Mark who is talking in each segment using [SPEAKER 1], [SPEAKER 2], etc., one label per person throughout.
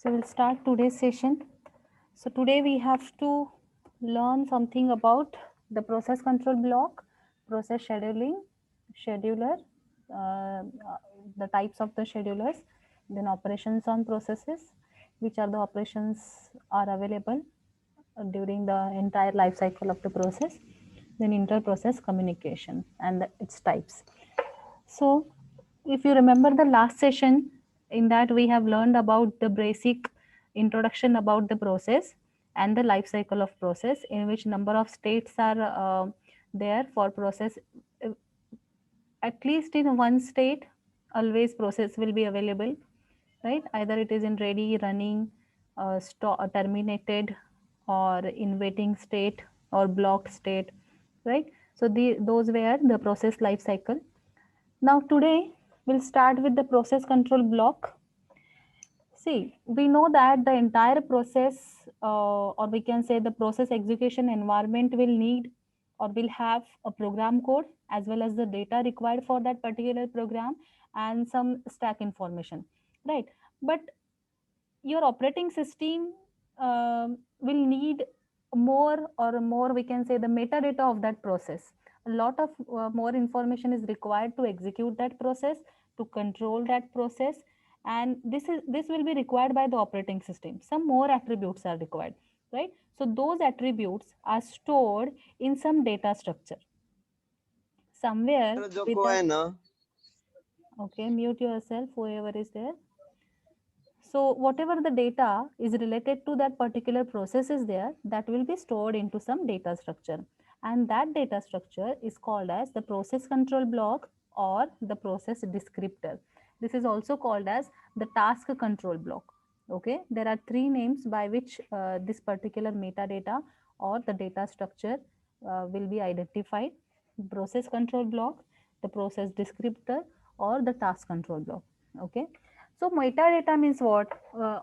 [SPEAKER 1] So we'll start today's session. So today we have to learn something about the process control block, process scheduling, scheduler, uh, uh, the types of the schedulers, then operations on processes, which are the operations are available during the entire life cycle of the process, then inter-process communication and its types. So, if you remember the last session, in that we have learned about the basic introduction about the process and the life cycle of process, in which number of states are there for process. Uh, At least in one state, always process will be available, right? Either it is in ready, running, terminated, or in waiting state or blocked state, right? So those were the process life cycle. Now today we'll start with the process control block. See, we know that the entire process, or we can say the process execution environment will need or will have a program code as well as the data required for that particular program and some stack information, right? But your operating system will need more, we can say, the metadata of that process. A lot of more information is required to execute that process, to control that process, and this will be required by the operating system. Some more attributes are required, right? So those attributes are stored in some data structure somewhere
[SPEAKER 2] जो
[SPEAKER 1] with
[SPEAKER 2] को
[SPEAKER 1] the.
[SPEAKER 2] है ना
[SPEAKER 1] Okay, mute yourself, whoever is there. So whatever the data is related to that particular process is there, that will be stored into some data structure. And that data structure is called as the process control block or the process descriptor. This is also called as the task control block. Okay, there are three names by which this particular metadata or the data structure will be identified: process control block, the process descriptor, or the task control block. Okay, so metadata means what,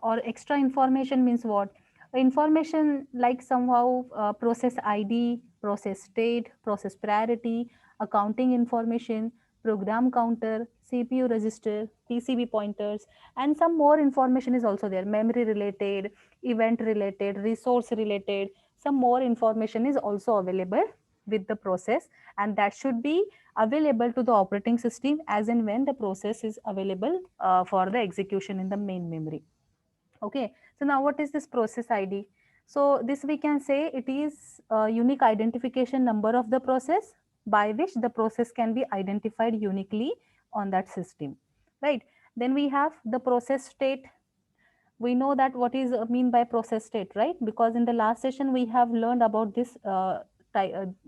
[SPEAKER 1] or extra information means what? Information like somehow process ID, process state, process priority, accounting information, program counter, CPU register, PCB pointers, and some more information is also there. Memory related, event related, resource related. Some more information is also available with the process, and that should be available to the operating system as and when the process is available for the execution in the main memory. Okay, so now what is this process ID? So this we can say it is a unique identification number of the process by which the process can be identified uniquely on that system, right? Then we have the process state. We know that what is mean by process state, right? Because in the last session we have learned about this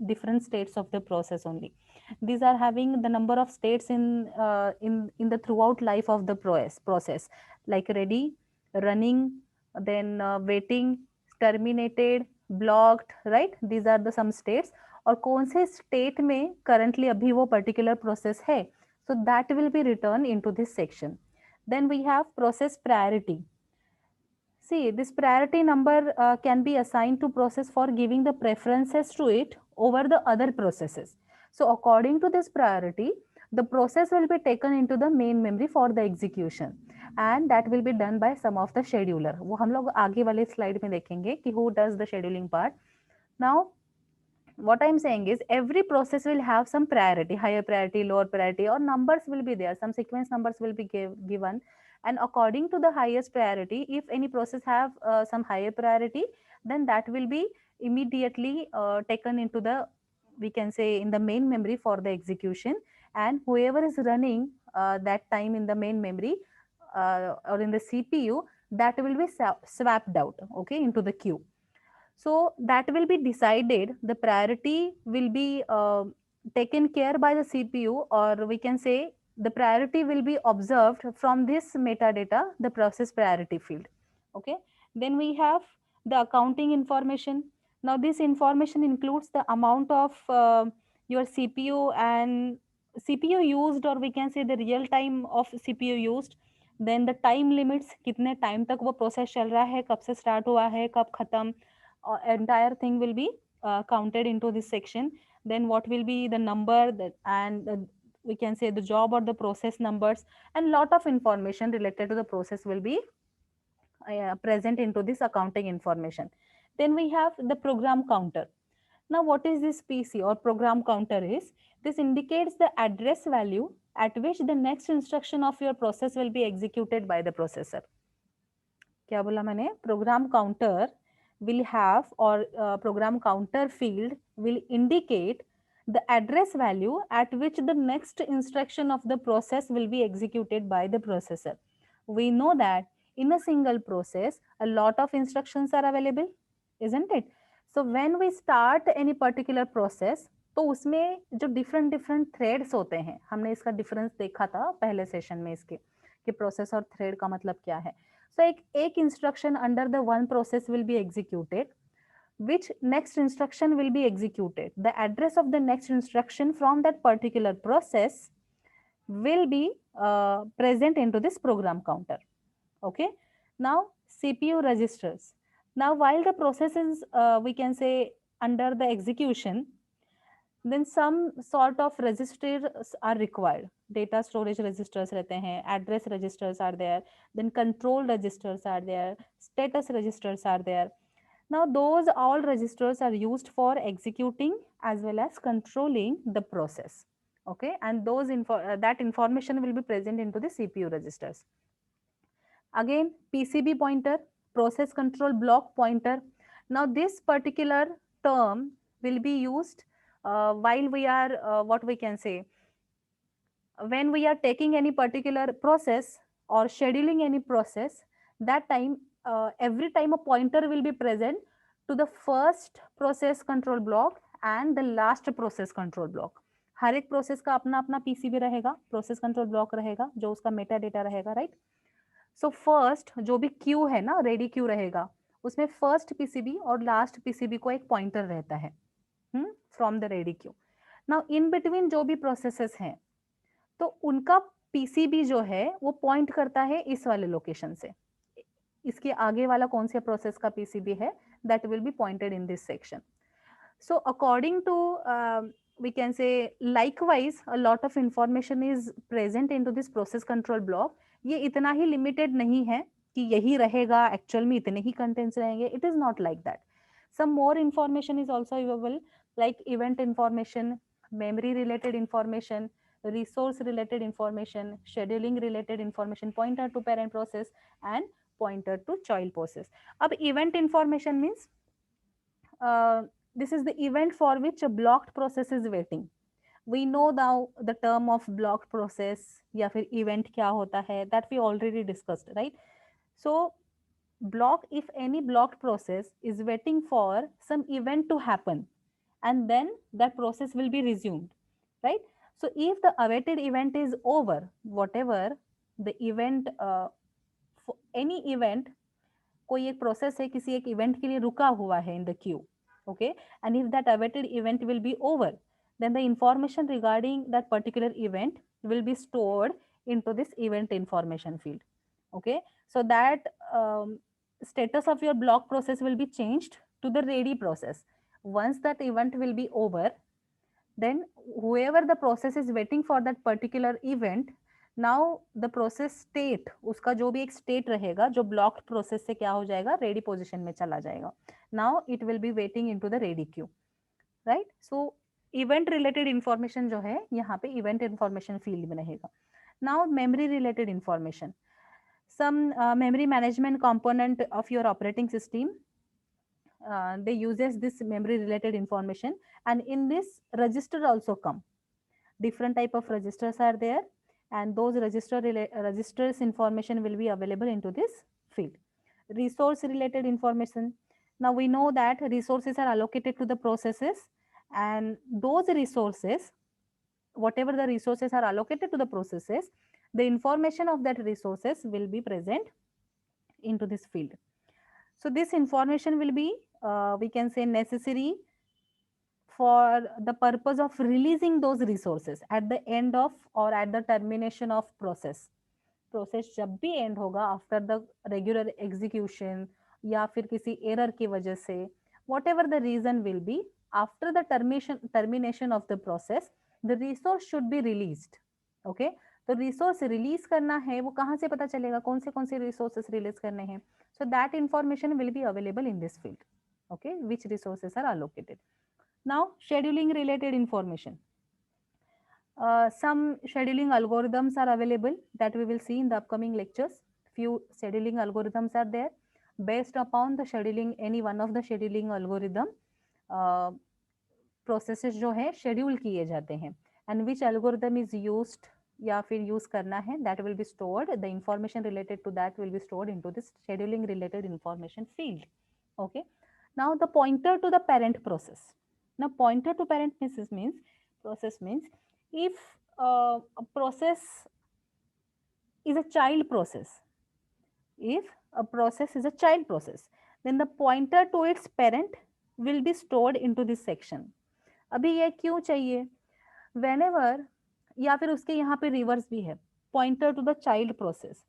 [SPEAKER 1] different states of the process only. These are having the number of states in the throughout life of the process, like ready, running, then waiting, terminated, blocked, right? These are the some states. और कौन से state में currently अभी वो particular process है, so that will be written into this section. Then we have process priority. See, this priority number can be assigned to process for giving the preferences to it over the other processes. So according to this priority, the process will be taken into the main memory for the execution, and that will be done by some of the scheduler. वो हम लोग आगे वाले slide में देखेंगे कि who does the scheduling part. Now what I'm saying is every process will have some priority, higher priority, lower priority, or numbers will be there, some sequence numbers will be given, and according to the highest priority, if any process have some higher priority, then that will be immediately taken into the, we can say, in the main memory for the execution, and whoever is running that time in the main memory or in the CPU, that will be swapped out, okay, into the queue. So that will be decided, the priority will be taken care by the CPU, or we can say the priority will be observed from this metadata, the process priority field. Okay, then we have the accounting information. Now this information includes the amount of your CPU and CPU used, or we can say the real time of CPU used, then the time limits, कितने time तक वो process चल रहा है, कब से start हुआ है, कब खत्म, entire thing will be counted into this section. Then what will be the number that, and we can say the job or the process numbers, and lot of information related to the process will be present into this accounting information. Then we have the program counter. Now, what is this PC or program counter is? This indicates the address value at which the next instruction of your process will be executed by the processor. क्या बोला मैंने? Program counter will have, or program counter field will indicate the address value at which the next instruction of the process will be executed by the processor. We know that in a single process, a lot of instructions are available, isn't it? So when we start any particular process, तो उसमें जो different different threads होते हैं, हमने इसका difference देखा था पहले सेशन में इसके, कि process और thread का मतलब क्या है. So एक instruction under the one process will be executed. Which next instruction will be executed? The address of the next instruction from that particular process will be present into this program counter. Okay. Now CPU registers. Now while the process is we can say under the execution, then some sort of registers are required. Data storage registers रहते हैं, address registers are there, then control registers are there, status registers are there. Now those all registers are used for executing as well as controlling the process. Okay, and those that information will be present into the CPU registers. Again, PCB pointer, process control block pointer. Now this particular term will be used while we are what we can say, when we are taking any particular process or scheduling any process, that time every time a pointer will be present to the first process control block and the last process control block. हर एक process का अपना अपना PCB रहेगा, process control block रहेगा जो उसका Meta data रहेगा, right. So first जो भी क्यू है ना, रेडी क्यू रहेगा, उसमें फर्स्ट पीसीबी और लास्ट पीसीबी को एक पॉइंटर रहता है from the ready Q. Now in between जो भी प्रोसेसेस हैं, तो उनका पीसीबी जो है वो पॉइंट करता है इस वाले लोकेशन से. इसके आगे वाला कौन से प्रोसेस का पीसीबी है, that will be pointed in this section. So according to we can say likewise a lot of information is present into this process control block. ये इतना ही limited नहीं है कि यही रहेगा, actual में इतने ही contents रहेंगे. It is not like that. Some more information is also available like event information, memory related information, resource related information, scheduling related information, pointer to parent process and pointer to child process. अब event information means this is the event for which a blocked process is waiting. We know now the term of blocked process या फिर event क्या होता है, that we already discussed, right? So block, if any blocked process is waiting for some event to happen and then that process will be resumed, right? So if the awaited event is over, whatever the event any event, कोई एक process है किसी एक event के लिए रुका हुआ है in the Q, okay, and if that awaited event will be over, then the information regarding that particular event will be stored into this event information field. Okay, so that status of your block process will be changed to the ready process. Once that event will be over, then whoever the process is waiting for that particular event, now the process state, उसका जो भी एक state रहेगा जो blocked process से क्या हो जाएगा, रेडी पोजीशन में चला जाएगा. Now it will be waiting into the ready Q, right. So event related information जो है यहाँ पे इवेंट इंफॉर्मेशन फील्ड में रहेगा. Now memory related information, some memory management component of your operating system, they uses this memory related information, and in this register also come. Different type of registers are there, and those registers information will be available into this field. Resource related information, now we know that resources are allocated to the processes, and those resources, whatever the resources are allocated to the processes, the information of that resources will be present into this field. So this information will be we can say necessary for the purpose of releasing those resources at the end of or at the termination of process. Process जब भी and होगा after the regular execution या फिर किसी error की वजह से, whatever the reason will be, after the termination of the process the resource should be released. Okay, तो तो रिसोर्स रिलीज करना है वो कहाँ से पता चलेगा, कौन से रिसोर्सेस रिलीज करने हैं. So that information will be available in this field. Okay, which resources are allocated. Now scheduling related information. Some scheduling algorithms are available that we will see in the upcoming lectures. Few scheduling algorithms are there. Based upon the scheduling, any one of the scheduling algorithm, processes जो है schedule किए जाते हैं. And which algorithm is used या फिर use करना है, that will be stored. The information related to that will be stored into this scheduling related information field. Okay. Now the pointer to the parent process. Now pointer to parent means process means if a process is a child process, if a process is a child process, then the pointer to its parent will be stored into this section. अभी ये क्यों चाहिए, whenever या फिर उसके यहाँ पे reverse भी है, pointer to the child process.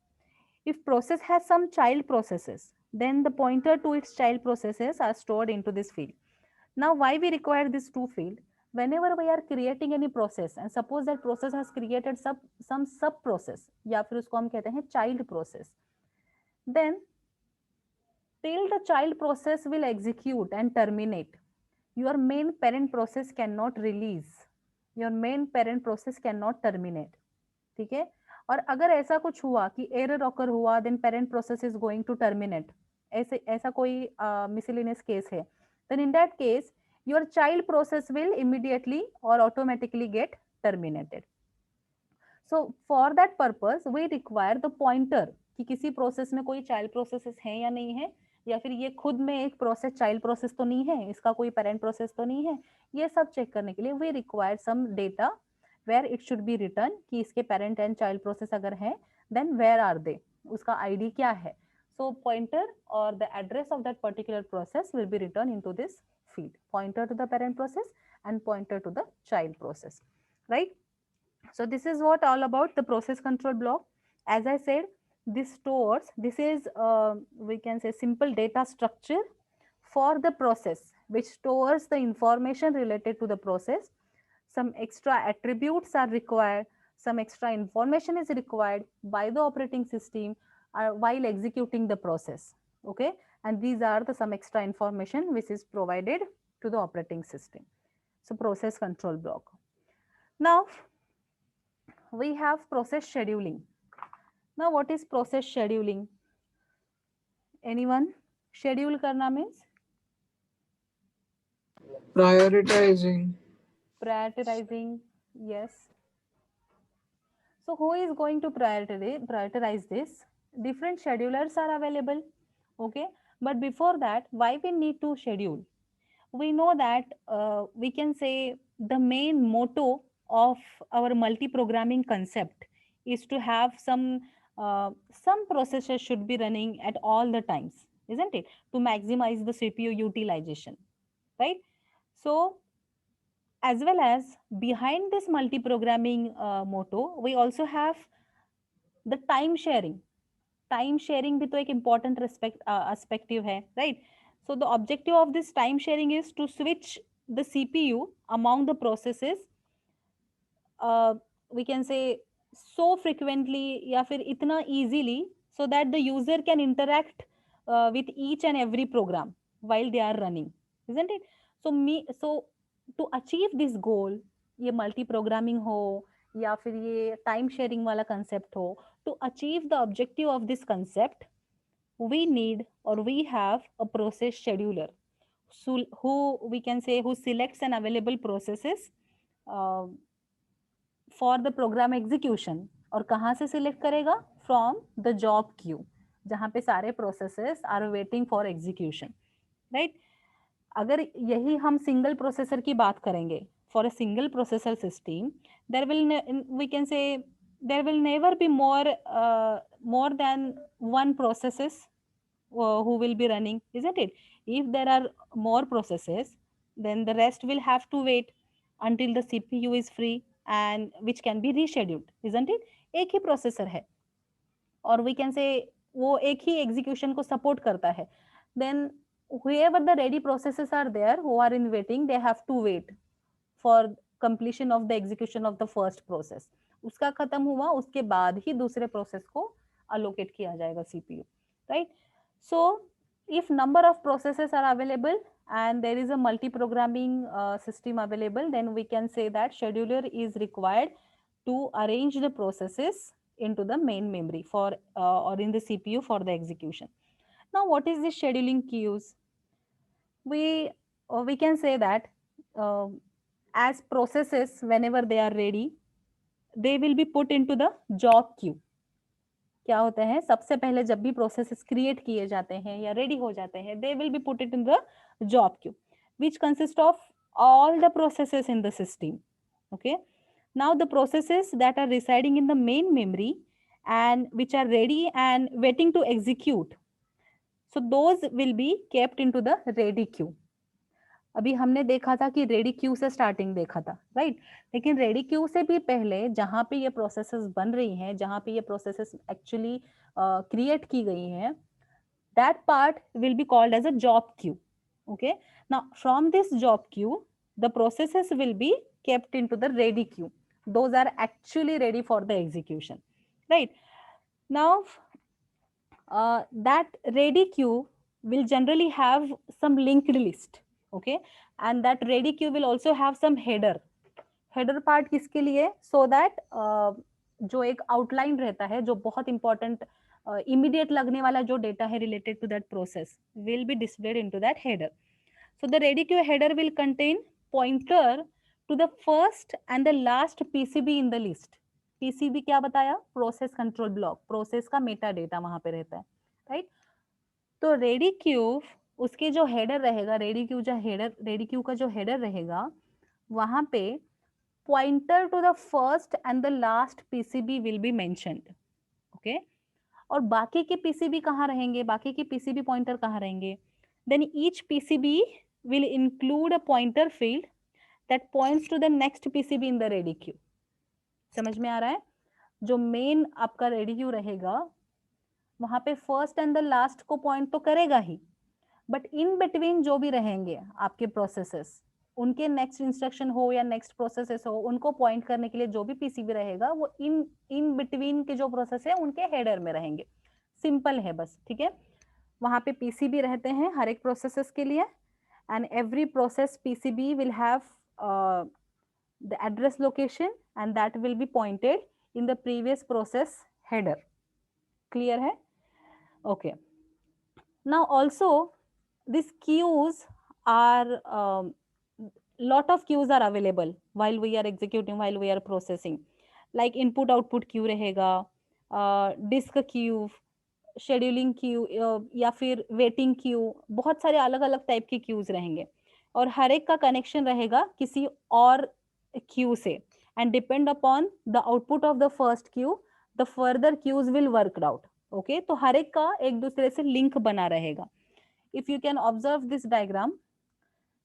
[SPEAKER 1] If process has some child processes, then the pointer to its child processes are stored into this field. Now why we require this two field? Whenever we are creating any process and suppose that process has created some sub process या फिर उसको हम कहते हैं child process, then till the child process will execute and terminate, your main parent process cannot release, your main parent process cannot terminate. ठीक है. और अगर ऐसा कुछ हुआ कि एरर ऑकर हुआ, then parent process is going to terminate, ऐसा कोई मिसलिनियस केस है, then in that case your child process will immediately और automatically get terminated. So for that purpose we require the pointer कि किसी process में कोई child process है या नहीं है, या फिर ये खुद में एक प्रोसेस चाइल्ड प्रोसेस तो नहीं है, इसका कोई पेरेंट प्रोसेस तो नहीं है. ये सब चेक करने के लिए we require some data where it should be written कि इसके parent and child process अगर है, then where are they, उसका ID क्या है. So pointer or the address of that particular process will be written into this field, pointer to the parent process and pointer to the child process, right? So this is what all about the process control block. As I said, this stores, this is we can say simple data structure for the process which stores the information related to the process. Some extra attributes are required, some extra information is required by the operating system while executing the process. Okay, and these are the some extra information which is provided to the operating system. So process control block. Now we have process scheduling. Now what is process scheduling? Anyone? Schedule karna means
[SPEAKER 2] Prioritizing.
[SPEAKER 1] prioritizing. Yes. So who is going to prioritize this? Different schedulers are available. Okay. But before that, why we need to schedule? We know that we can say the main motto of our multi-programming concept is to have some processes should be running at all the times, isn't it? To maximize the CPU utilization, right? So as well as behind this multi-programming motto, we also have the time sharing भी तो एक important aspective है, right? So the objective of this time sharing is to switch the CPU among the processes, uh, we can say so frequently या फिर इतना easily so that the user can interact with each and every program while they are running, isn't it? So to achieve this goal, ये multi programming हो या फिर ये time sharing वाला concept हो, to achieve the objective of this concept, we need or we have a process scheduler, so who we can say who selects an available processes uh, for the program execution. और कहाँ से select करेगा? From the job queue, जहाँ पे सारे processes are waiting for execution, right? अगर यही हम सिंगल प्रोसेसर की बात करेंगे, for a single processor system, there will we can say there will never be more than one processes who will be running, isn't it? If there are more processes, then the rest will have to wait until the CPU is free and which can be rescheduled, isn't it? एक ही processor है और we can से वो एक ही execution को support करता है, then whoever the ready processes are there who are in waiting, they have to wait for completion of the execution of the first process. उसका खत्म हुआ उसके बाद ही दूसरे प्रोसेस को अलोकेट किया जाएगा CPU, right? So if number of processes are available and there is a multi programming system available, then we can say that scheduler is required to arrange the processes into the main memory for or in the CPU for the execution. Now what is the scheduling queues? We can say that uh, as processes, whenever they are ready, they will be put into the job queue. क्या होता है, सबसे पहले जब भी processes create किए जाते हैं या रेडी हो जाते हैं, they will be put it in the job queue which consist of all the processes in the system. Okay, now the processes that are residing in the main memory and which are ready and waiting to execute, so those will be kept into the ready queue. अभी हमने देखा था कि ready queue से starting देखा था, right? लेकिन ready queue से भी पहले जहां पे ये प्रोसेसेस बन रही हैं, जहां पे ये प्रोसेसेस एक्चुअली क्रिएट की गई हैं, that part will be called as a job queue. Okay, now from this job queue the processes will be kept into the ready queue. Those are actually ready for the execution, right? Now that ready queue will generally have some linked list. Okay, and that ready queue will also have some header. Header part किसके लिए? So that जो एक outline रहता है, जो बहुत important immediate लगने वाला जो डेटा है related to that process will be displayed into that header. So the ready queue header will contain pointer to the first and the last PCB in the list. PCB क्या बताया? Process control block, process का meta data वहां पे रहता है, right? तो ready queue उसके जो हेडर रहेगा, रेडी क्यू का जो हेडर रहेगा, वहां पे pointer to the first and the last PCB will be mentioned. Okay, और बाकी के PCB कहाँ रहेंगे? बाकी के PCB पॉइंटर कहाँ रहेंगे? Then each PCB will include a pointer field that points to the next PCB in the ready queue. समझ में आ रहा है? जो मेन आपका रेडी क्यू रहेगा वहां पे फर्स्ट एंड द लास्ट को पॉइंट तो करेगा ही, बट इन बिटवीन जो भी रहेंगे आपके प्रोसेसेस, उनके नेक्स्ट इंस्ट्रक्शन हो या नेक्स्ट प्रोसेसेस हो, उनको पॉइंट करने के लिए जो भी पीसीबी रहेगा वो इन इन बिटवीन के जो प्रोसेस है उनके हेडर में रहेंगे. सिंपल है बस, ठीक है? वहां पे पीसीबी रहते हैं हर एक प्रोसेसेस के लिए, and every process PCB will have the address location and that will be pointed in the previous process header. Clear है? Okay. Now also these queues are lot of queues are available while we are executing, while we are processing, like input output queue रहेगा, disk queue, scheduling Q या फिर waiting queue, बहुत सारे अलग अलग type के cues रहेंगे और हर एक का कनेक्शन रहेगा किसी और क्यू से, and depend upon the output of the first queue the further queues will work out. Okay, तो हर एक का एक दूसरे से लिंक बना रहेगा. If you can observe this diagram,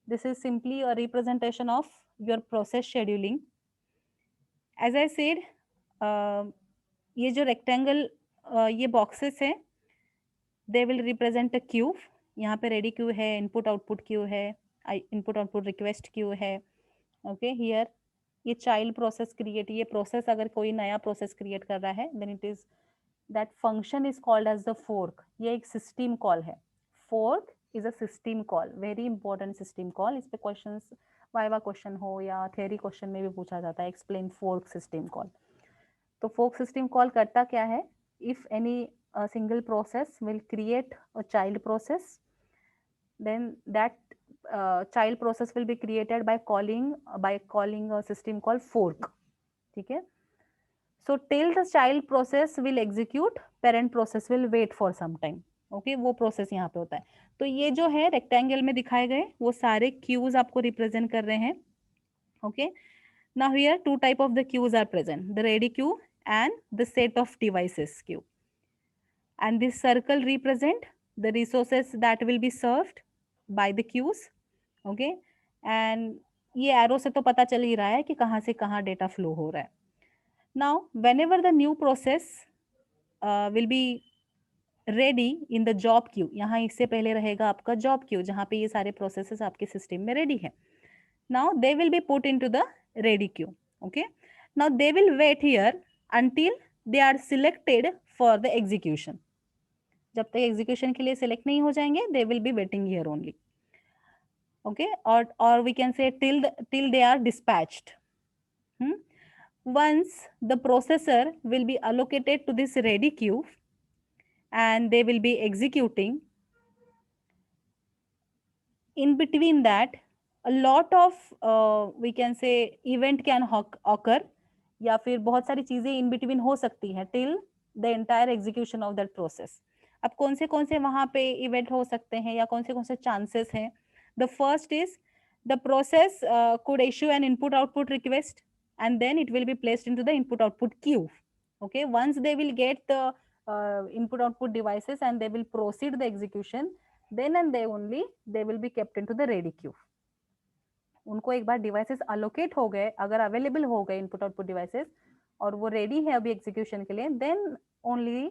[SPEAKER 1] this is simply a representation of your process scheduling. As I said, ये जो rectangle ये boxes है, they will represent a queue. यहाँ पे ready queue है, input output queue है, input output request queue है. Okay, here ये child process create, ये process अगर कोई नया process create कर रहा है, then it is that function is called as the fork. ये एक system call है. Fork is a system call, very important system call. इस पे questions वाइवा क्वेश्चन हो या थियरी क्वेश्चन में भी पूछा जाता है, एक्सप्लेन फोर्क सिस्टम कॉल. तो फोर्क सिस्टम कॉल करता क्या है? If any single process will create a child process, then that child process will be created by calling a system called fork. ठीक है? So till the child process will execute, parent process will wait for some time. Okay, वो process यहाँ पे होता है. तो ये जो है रेक्टेंगल में दिखाए गए वो सारे क्यूज आपको रिप्रेजेंट कर रहे हैं. Okay, now here two type of the queues are present, the ready queue and the set of devices queue. And this circle represent the resources that will be served by the queues. Okay, एंड ये arrow से तो पता चल ही रहा है कि कहाँ से कहाँ डेटा फ्लो हो रहा है. Now whenever the new process will be ready in the job queue, यहाँ इससे पहले रहेगा आपका जॉब क्यू जहाँ पे ये सारे प्रोसेसेस आपके सिस्टम में रेडी है. Now they will be put into the ready Q. Okay, Now they will wait here until they are selected for the execution. जब तक एग्जीक्यूशन के लिए सिलेक्ट नहीं हो जाएंगे, they will be waiting here only. Okay, or we can say till they are dispatched. Once the processor will be allocated to this ready queue and they will be executing, in between that a lot of we can say event can occur, या फिर बहुत सारी चीजें in between हो सकती हैं till the entire execution of that process. अब कौन से वहां पे इवेंट हो सकते हैं या कौन से चांसेस हैं? The first is the process could issue an input output request and then it will be placed into the input output queue. Okay, once they will get the input output devices and they will proceed the execution, then and they only they will be kept into the ready queue. उनको एक बार devices allocate हो गए, अगर available हो गए input output devices और वो ready है अभी एग्जीक्यूशन के लिए, then only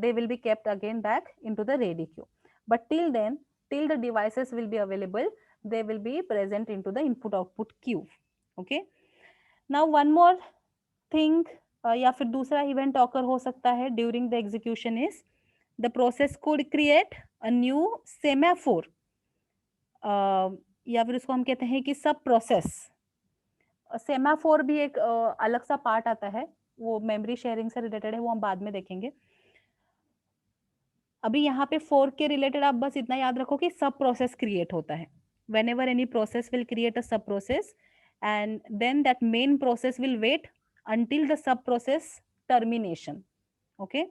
[SPEAKER 1] they will be kept again back into the ready queue. But till then, till the devices will be available, they will be present into the input output queue. Okay, now one more thing, या फिर दूसरा event occur हो सकता है during the execution is the process could create a new semaphore, या फिर उसको हम कहते हैं कि सब प्रोसेस. सेमाफोर भी एक अलग सा पार्ट आता है, वो मेमोरी शेयरिंग से रिलेटेड है, वो हम बाद में देखेंगे. अभी यहाँ पे 4 के रिलेटेड आप बस इतना याद रखो कि सब प्रोसेस क्रिएट होता है. whenever any process will create a sub process and then that main process will wait until the sub process termination. Okay,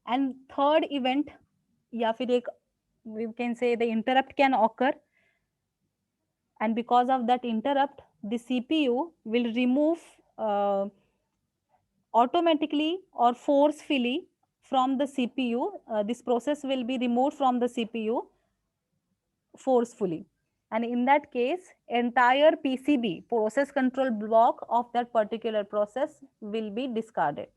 [SPEAKER 1] and third event या फिर एक we can say the interrupt can occur, and because of that interrupt the CPU will remove automatically or forcefully from the CPU. This process will be removed from the CPU forcefully, and in that case entire PCB process control block of that particular process will be discarded.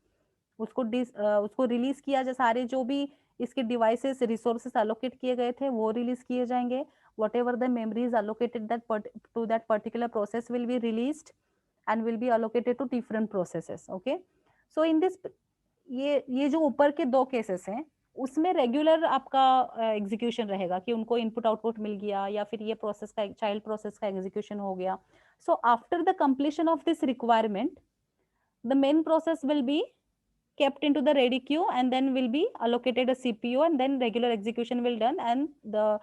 [SPEAKER 1] उसको release किया जाए, सारे जो भी इसके devices resources allocate किए गए थे वो रिलीज किए जाएंगे. whatever the memory is allocated to that particular process will be released and will be allocated to different processes. Okay, so in this ये जो ऊपर के दो केसेस हैं उसमें रेगुलर आपका एग्जीक्यूशन रहेगा कि उनको इनपुट आउटपुट मिल गया या फिर ये प्रोसेस का चाइल्ड प्रोसेस का एग्जीक्यूशन हो गया. So after the completion of this requirement the main process will be kept into the ready queue and then will be allocated a CPU and then regular execution will done and the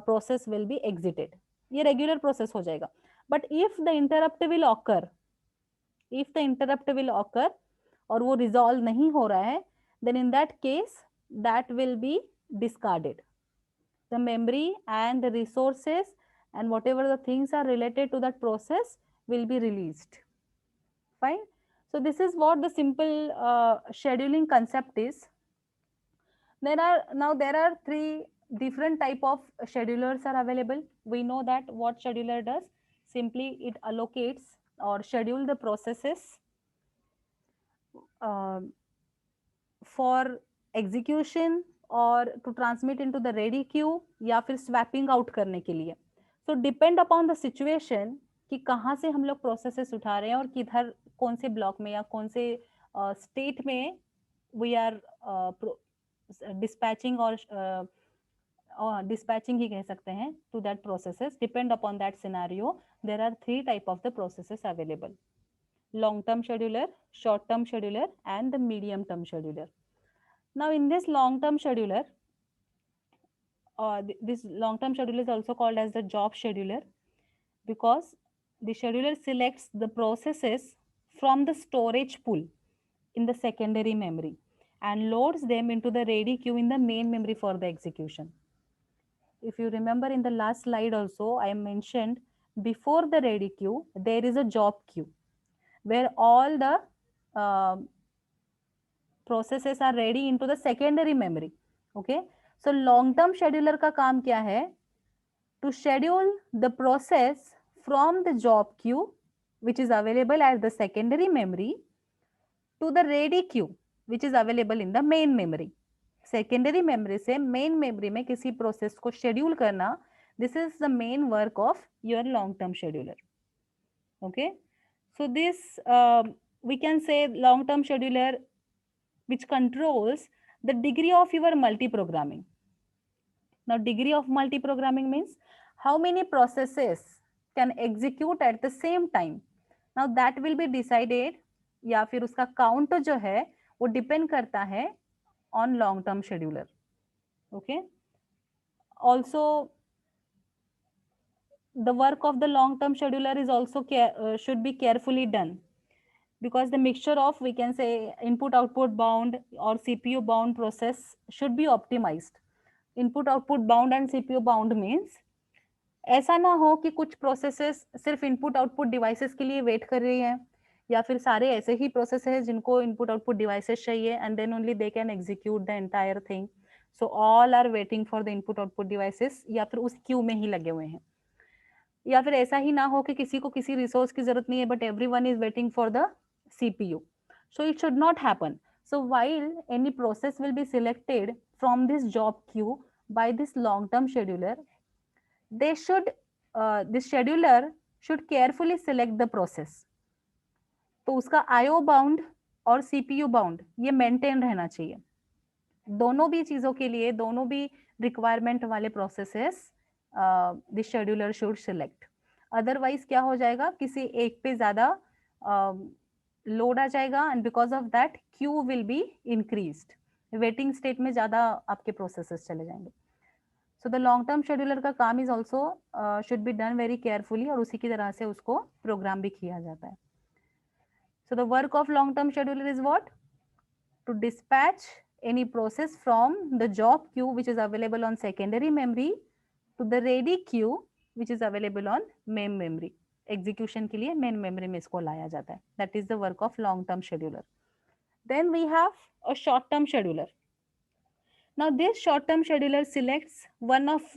[SPEAKER 1] process will be exited. ये regular process हो जाएगा. But if the interrupt will occur और वो resolve नहीं हो रहा है, then in that case that will be discarded. The memory and the resources and whatever the things are related to that process will be released. Fine. So this is what the simple scheduling concept is. There are 3 different type of schedulers are available. We know that what scheduler does, simply it allocates or schedule the processes for execution or to transmit into the ready queue या फिर swapping out करने के लिए. So depend upon the situation कि कहाँ से हम लोग प्रोसेसेस उठा रहे हैं और किधर कौन से ब्लॉक में या कौन से स्टेट में वी आर डिस्पैचिंग और डिस्पैचिंग ही कह सकते हैं to that processes. Depend upon that scenario there are 3 type of the processes available: long term scheduler, short term scheduler and the medium term scheduler. Now in this long term scheduler, this long term scheduler is also called as the job scheduler because the scheduler selects the processes from the storage pool in the secondary memory and loads them into the ready queue in the main memory for the execution. If you remember in the last slide also, I mentioned before the ready queue, there is a job queue where all the processes are ready into the secondary memory. Okay, so long term scheduler का काम क्या है? To schedule the process from the job queue which is available at the secondary memory to the ready queue which is available in the main memory. Secondary memory से main memory में किसी process को schedule करना, this is the main work of your long term scheduler. Okay, So this we can say long term scheduler which controls the degree of your multi-programming. Now, degree of multi-programming means how many processes can execute at the same time. Now, that will be decided या फिर उसका count जो है वो depend करता है on long term scheduler. Okay. Also, the work of the long term scheduler is also should be carefully done because the mixture of we can say input output bound or CPU bound process should be optimized. Input output bound and CPU bound means ऐसा ना हो कि कुछ processes सिर्फ input output devices के लिए wait कर रही हैं या फिर सारे ऐसे ही प्रोसेस हैं जिनको इनपुट आउटपुट डिवाइसेस चाहिए and then only they can execute the entire thing. So all are waiting for the input output devices या फिर उस क्यू में ही लगे हुए हैं. या फिर ऐसा ही ना हो कि किसी को किसी रिसोर्स की जरूरत नहीं है but everyone is waiting for the CPU. So it should not happen. So while any process will be selected from this job queue by this long term scheduler, they should this scheduler should carefully select the process. तो उसका IO bound और CPU bound ये maintain रहना चाहिए. दोनों भी चीजों के लिए दोनों भी रिक्वायरमेंट वाले processes the scheduler should select. Otherwise क्या हो जाएगा किसी एक पे ज्यादा लोड आ जाएगा and because of that Q will be increased. Waiting state में ज्यादा आपके प्रोसेसेस चले जाएंगे. So the long term scheduler का काम is also should be done very carefully और उसी की तरह से उसको प्रोग्राम भी किया जाता है. So the work of long term scheduler is what? To dispatch any process from the job queue which is available on secondary memory to the ready queue which is available on main memory. Execution के लिए main memory में इसको लाया जाता है. That is the work of long term scheduler. Then we have a short term scheduler. Now this short term scheduler selects one of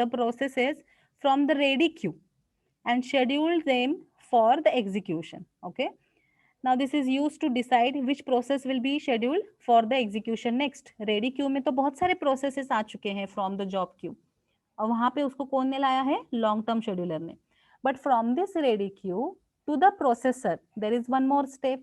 [SPEAKER 1] the processes from the ready queue and schedule them for the execution. Okay. Now this is used to decide which process will be scheduled for the execution next. Ready queue में तो बहुत सारे processes आ चुके हैं from the job queue और वहां पे उसको कौन ने लाया है? long term scheduler ने. But from this ready queue to the processor there is one more step.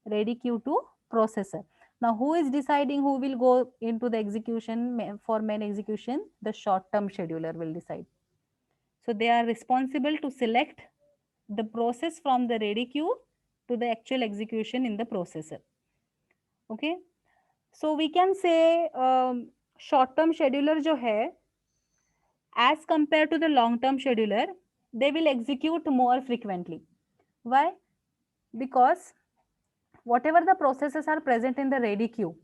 [SPEAKER 1] Ready queue to processor. Now who is deciding who will go into the execution for main execution? The short term scheduler will decide. So they are responsible to select the process from the ready queue to the actual execution in the processor. Okay. So we can say short term scheduler जो है as compared to the long term scheduler they will execute more frequently. Why? Because whatever the processes are present in the ready queue,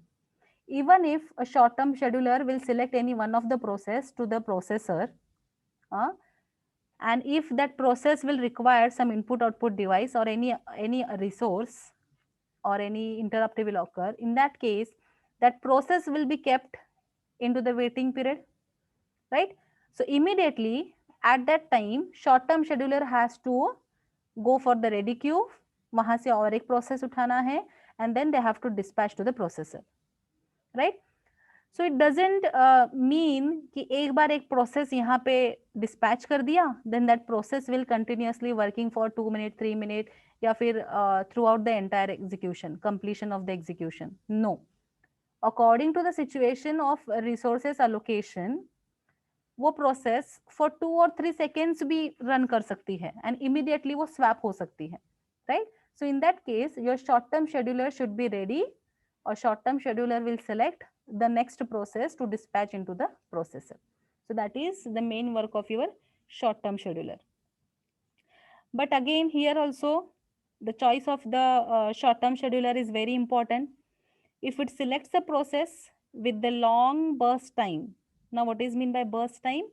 [SPEAKER 1] even if a short term scheduler will select any one of the process to the processor, and if that process will require some input output device or any resource or any interrupt will occur, in that case that process will be kept into the waiting period, right? So immediately at that time short term scheduler has to go for the ready queue, वहां से और एक process उठाना है and then they have to dispatch to the processor, right? So it doesn't mean कि एक बार एक process यहाँ पे dispatch कर दिया then that process will continuously working for 2 minutes 3 minutes या फिर throughout the entire execution, completion of the execution. No. According to the situation of resources allocation वो प्रोसेस फॉर 2 or 3 seconds भी run कर सकती है and immediately वो swap हो सकती है, right? So in that case your short term scheduler should be ready और short term scheduler will select the next process to dispatch into the processor. So that is the main work of your short term scheduler. But again here also the choice of the short term scheduler is very important. If it selects a process with the long burst time, now what is mean by burst time?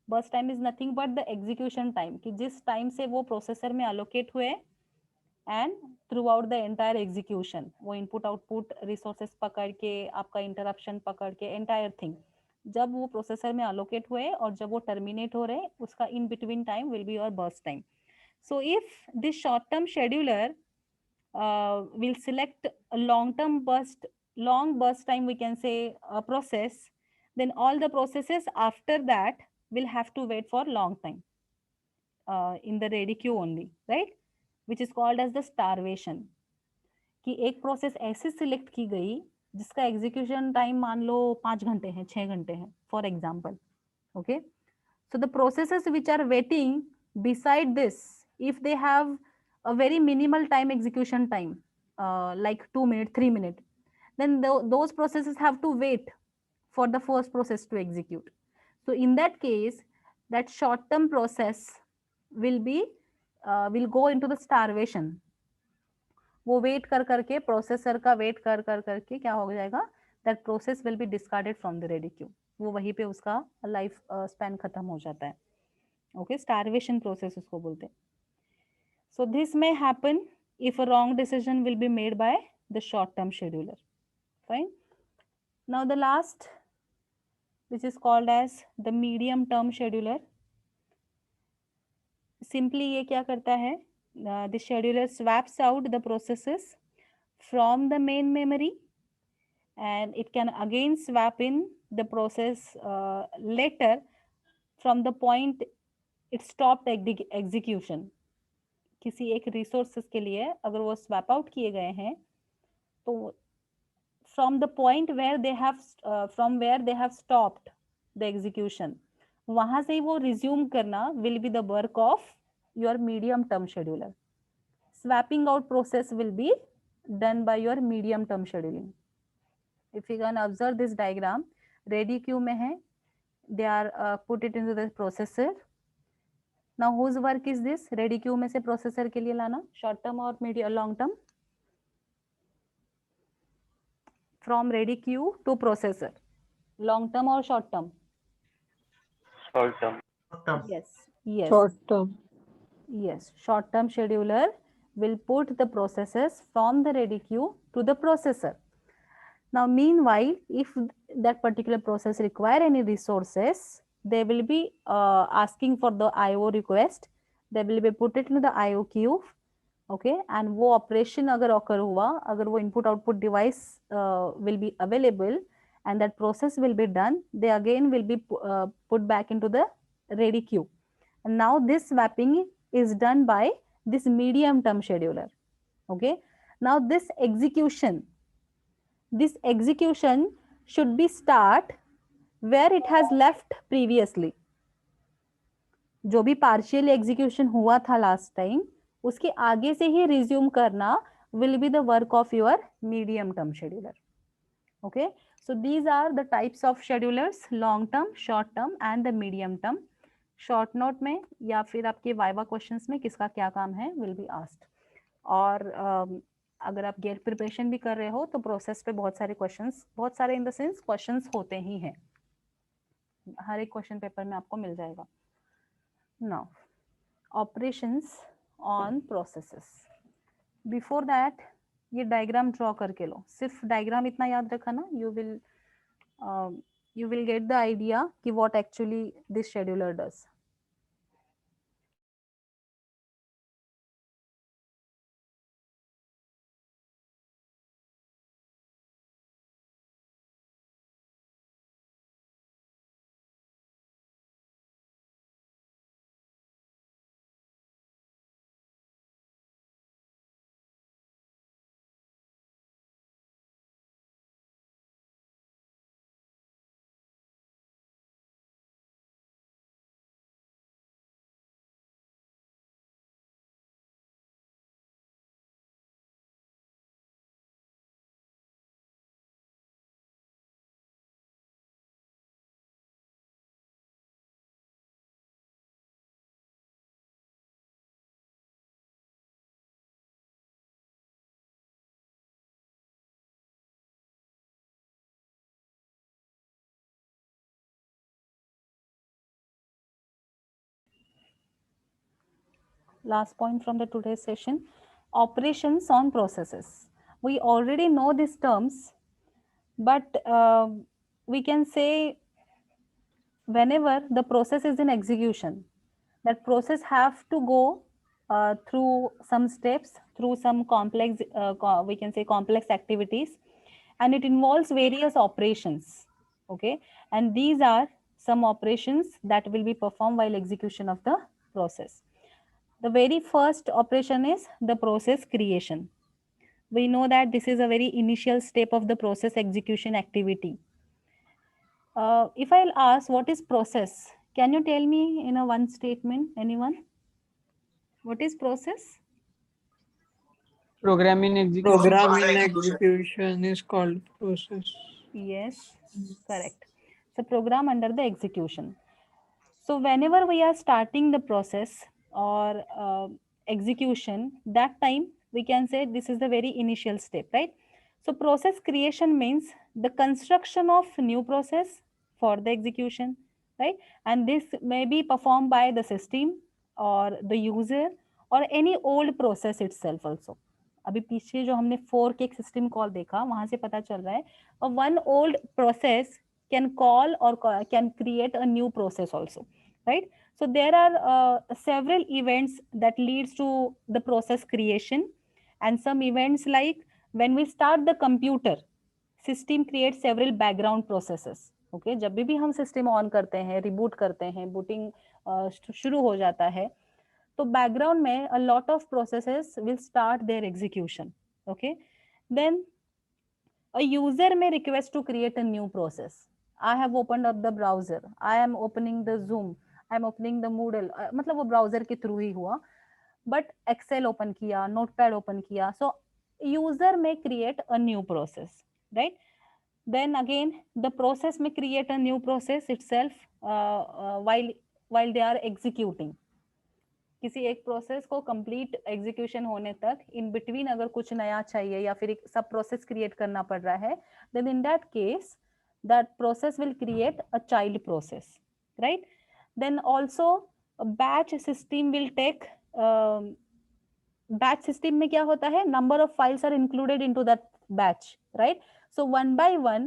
[SPEAKER 1] Burst time is nothing but the execution time कि जिस time से वो processor में allocate हुए and through out the entire execution वो input output resources पकड़ के आपका इंटरप्शन पकड़ के एंटायर थिंग जब वो प्रोसेसर में अलोकेट हुए और जब वो टर्मिनेट हो रहे उसका in between time will be your burst time. So if this short term scheduler will select a long burst time we can say a process, then all the processes after that will have to wait for long time in the ready queue only, right? Which is called as the starvation, कि एक process ऐसे select की गई जिसका execution time मान लो 5 घंटे है, 6 घंटे है, for example. Okay, so the processes which are waiting beside this, if they have a very minimal time execution time, like 2 minutes, 3 minutes, then those processes have to wait for the first process to execute. So in that case, that short term process will be will go into the starvation. वो wait कर करके, processor का wait कर कर करके क्या हो जाएगा, that process will be discarded from the ready Q. वो वहीं पे उसका लाइफ स्पैन खत्म हो जाता है. ओके, स्टारवेशन प्रोसेस उसको बोलते हैं. So this may happen if a wrong decision will be made by the short term scheduler. Fine. Now the last, which is called as the medium term scheduler. Simply ये क्या करता है, the scheduler swaps out the processes from the main memory, and it can again swap in the process later from the point it stopped execution. किसी एक resources के लिए अगर वो स्वैप आउट किए गए हैं, तो from the point where they have stopped the execution, वहां से ही वो रिज्यूम करना will be the work of your medium term scheduler. Swapping out process will be done by your medium term scheduling. If you can observe this diagram, ready queue में है, they are put it into the processor. Now whose work is this? Ready queue में से processor के लिए लाना, short term और medium long term, from ready queue to processor, long term और short term?
[SPEAKER 3] Short term.
[SPEAKER 1] Yes, yes,
[SPEAKER 2] Short term.
[SPEAKER 1] yes. Short term scheduler will put the processes from the ready queue to the processor. Now meanwhile, if that particular process require any resources, they will be asking for the IO request. They will be put it in the IO queue. Okay, and वो operation अगर occur हुआ, अगर वो input output device will be available and that process will be done, they again will be put back into the ready queue. And now this swapping is done by this medium term scheduler. Okay, now this execution should be start where it has left previously. जो भी partial execution हुआ था last time, उसके आगे से ही resume करना will be the work of your medium term scheduler. Okay, so these are the types of schedulers: long term, short term and the medium term. Short note में या फिर आपके वाइवा क्वेश्चंस में किसका क्या काम है विल बी आस्क्ड. और अगर आप गेट प्रिपरेशन भी कर रहे हो तो प्रोसेस पे बहुत सारे क्वेश्चंस, बहुत सारे इन द सेंस क्वेश्चंस होते ही हैं, हर एक क्वेश्चन पेपर में आपको मिल जाएगा. Now operations on processes. Before that ये डायग्राम ड्रॉ करके लो, सिर्फ डायग्राम इतना याद रखा ना, you will get the idea कि what actually this scheduler does. Last point from the today's session, operations on processes. We already know these terms, but we can say whenever the process is in execution, that process have to go through some steps, through some complex, we can say complex activities, and it involves various operations. Okay, and these are some operations that will be performed while execution of the process. The very first operation is the process creation. We know that this is a very initial step of the process execution activity. If I'll ask what is process, can you tell me in a one statement, anyone? What is process?
[SPEAKER 4] Programming execution.
[SPEAKER 2] Program in execution is called process.
[SPEAKER 1] Yes, correct. So program under the execution. So whenever we are starting the process or execution, that time we can say this is the very initial step, right? So process creation means the construction of new process for the execution, right? And this may be performed by the system or the user or any old process itself also. अभी पीछे जो हमने fork एक system call देखा वहां से पता चल रहा है one old process can call or can create a new process also, right? So there are several events that leads to the process creation, and some events like when we start the computer, system creates several background processes. Okay, जब भी हम system on करते हैं, reboot करते हैं, booting शुरू हो जाता है, तो बैकग्राउंड में a lot of processes will start their execution. Okay, then a user may request to create a new process. I have opened up the browser, I am opening the Zoom, I am opening the Moodle, मतलब वो browser के through ही हुआ, but Excel open किया, notepad open किया, सो user में create a new process, right? Then again the process may create a new process itself while they are executing. किसी एक process को कंप्लीट एग्जीक्यूशन होने तक इन बिटवीन अगर कुछ नया चाहिए या फिर एक सब प्रोसेस क्रिएट करना पड़ रहा है, then in that case that process will create a child process, right? Then also batch system will take, batch system में क्या होता है, number of files are included into that batch, right? So one by one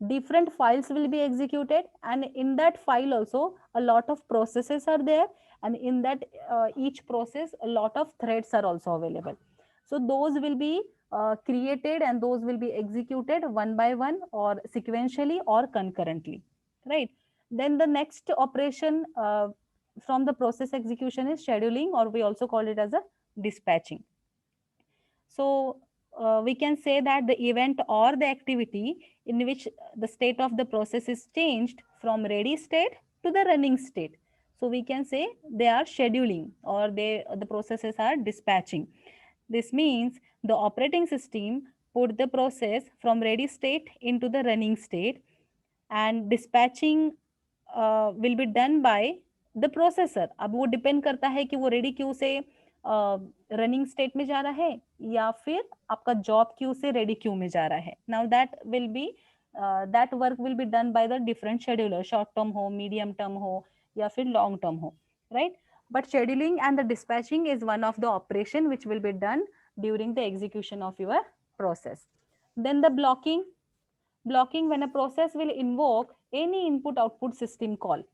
[SPEAKER 1] different files will be executed, and in that file also a lot of processes are there, and in that each process a lot of threads are also available. So those will be created and those will be executed one by one or sequentially or concurrently, right? Then the next operation from the process execution is scheduling, or we also call it as a dispatching. So we can say that the event or the activity in which the state of the process is changed from ready state to the running state, so we can say they are scheduling, or the processes are dispatching. This means the operating system put the process from ready state into the running state, and dispatching will be done by the processor. अब वो depend करता है कि वो ready queue से running state में जा रहा है या फिर आपका जॉब क्यू से रेडी क्यू में जा रहा है. Now that will B that work will be done by the different scheduler, short term हो, मीडियम टर्म हो या फिर लॉन्ग टर्म हो, right? But scheduling and the dispatching is one of the operation which will be done during the execution of your process. Then the blocking, when a process will invoke any input output system call,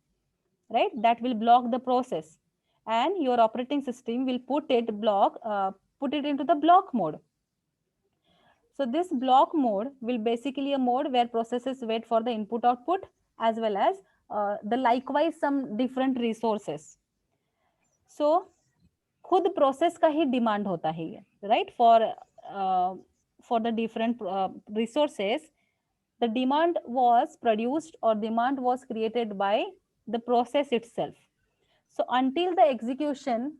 [SPEAKER 1] right, that will block the process, and your operating system will put it into the block mode. So this block mode will basically a mode where processes wait for the input output as well as the likewise some different resources. So खुद process का ही demand होता है ये, right? For the different resources the demand was produced or demand was created by the process itself. So until the execution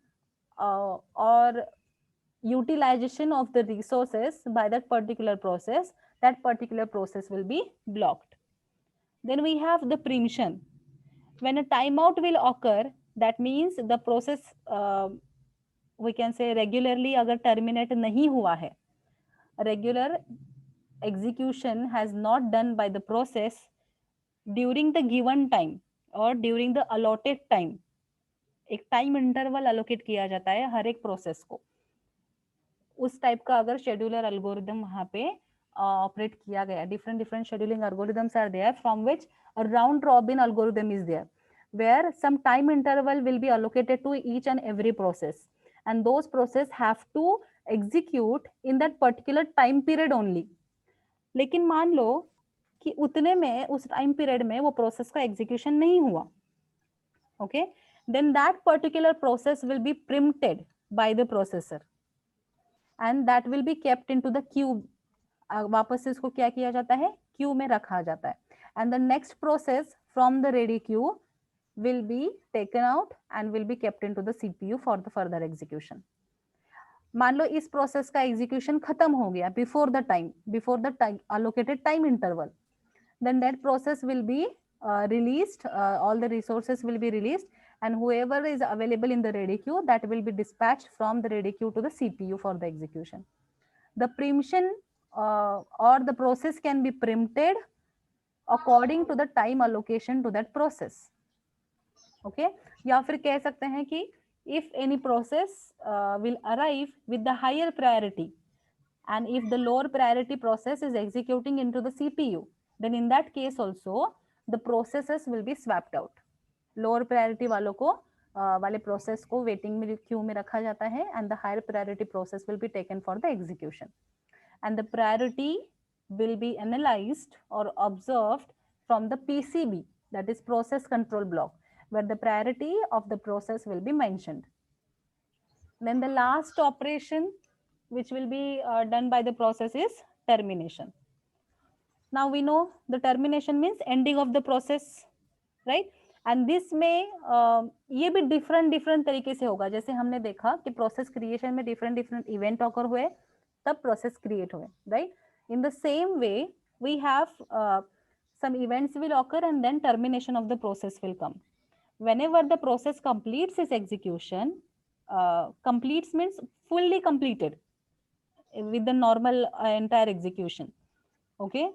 [SPEAKER 1] or utilization of the resources by that particular process will be blocked. Then we have the preemption. When a timeout will occur, that means the process we can say regularly अगर terminate नहीं हुआ है, regular execution has not done by the process during the given time or during the allotted time, एक time interval allocate किया जाता है हर एक process को, उस टाइप का अगर शेड्यूलर अल्गोरिदम वहां पे ऑपरेट किया गया, different scheduling algorithms are there from which a round robin algorithm is there where some time interval will be allocated to each and every process, and those process have to execute in that particular time period only. लेकिन मान लो कि उतने में उस time period में वो process का execution नहीं हुआ, okay, then that particular process will be preempted by the processor and that will be kept into the queue. वापस से इसको क्या किया जाता है, क्यू में रखा जाता है, and the next process from the ready queue will be taken out and will be kept into the CPU for the further execution. मान लो इस प्रोसेस का एग्जीक्यूशन खत्म हो गया before the time allocated time interval, then that process will be released, all the resources will be released, and whoever is available in the ready queue, that will be dispatched from the ready queue to the CPU for the execution. The preemption or the process can be preempted according to the time allocation to that process. Okay, या फिर कह सकते हैं कि if any process will arrive with the higher priority and if the lower priority process is executing into the CPU, then in that case also the processes will be swapped out. Lower priority वालों को वाले process को waiting में queue में रखा जाता है and the higher priority process will be taken for the execution, and the priority will be analyzed or observed from the PCB, that is process control block, where the priority of the process will be mentioned. Then the last operation which will be done by the process is termination. Now we know the termination means ending of the process, right? And this में ये भी different तरीके से होगा. जैसे हमने देखा कि process creation में different event occur हुए तब process create हुए, right? In the same way we have some events will occur and then termination of the process will come. Whenever the process completes its execution, completes means fully completed with the normal entire execution, okay,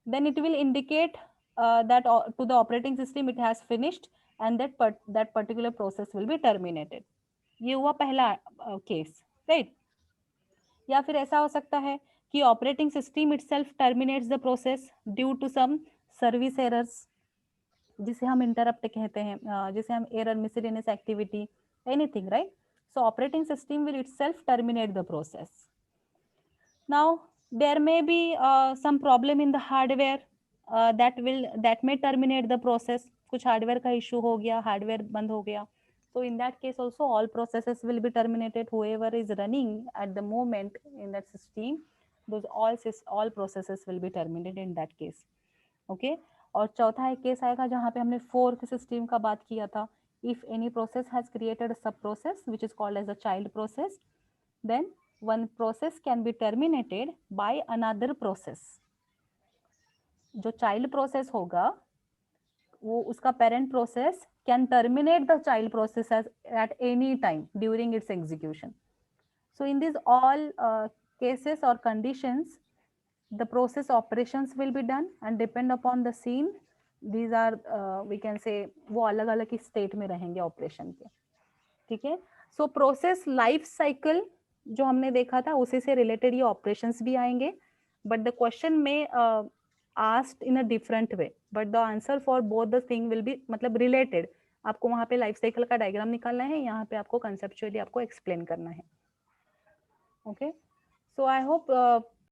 [SPEAKER 1] then it will indicate that to the operating system it has finished and that particular process will be terminated. ये हुआ पहला case, right? या फिर ऐसा हो सकता है कि operating system itself terminates the process due to some service errors, जिसे हम interrupt कहते हैं, जिसे हम error, miscellaneous activity, anything, right? So operating system will itself terminate the process. Now there may be some problem in the hardware that may terminate the process. कुछ hardware का issue हो गया, हार्डवेयर बंद हो गया, so in that case also all processes will be terminated. Whoever is running at the moment in that system, those all processes will be terminated in that case. Okay, और चौथा एक case आएगा जहाँ पे हमने फोर्क सिस्टम का बात किया था. If any process has created a sub process which is called as a child process, then one process can be terminated by another process. जो child process होगा वो उसका parent process can terminate the child process at any time during its execution. So in these all cases or conditions, the process operations will be done and depend upon the scene. These are we can say वो अलग अलग state में रहेंगे operation के, ठीक है. So process life cycle जो हमने देखा था उसी से related ये operations भी आएंगे, but the question may asked in a different way, but the answer for both the thing will be मतलब related. आपको वहाँ पे लाइफ साइकिल का डायग्राम निकालना है, यहाँ पे आपको conceptually आपको explain करना है. Okay, so I hope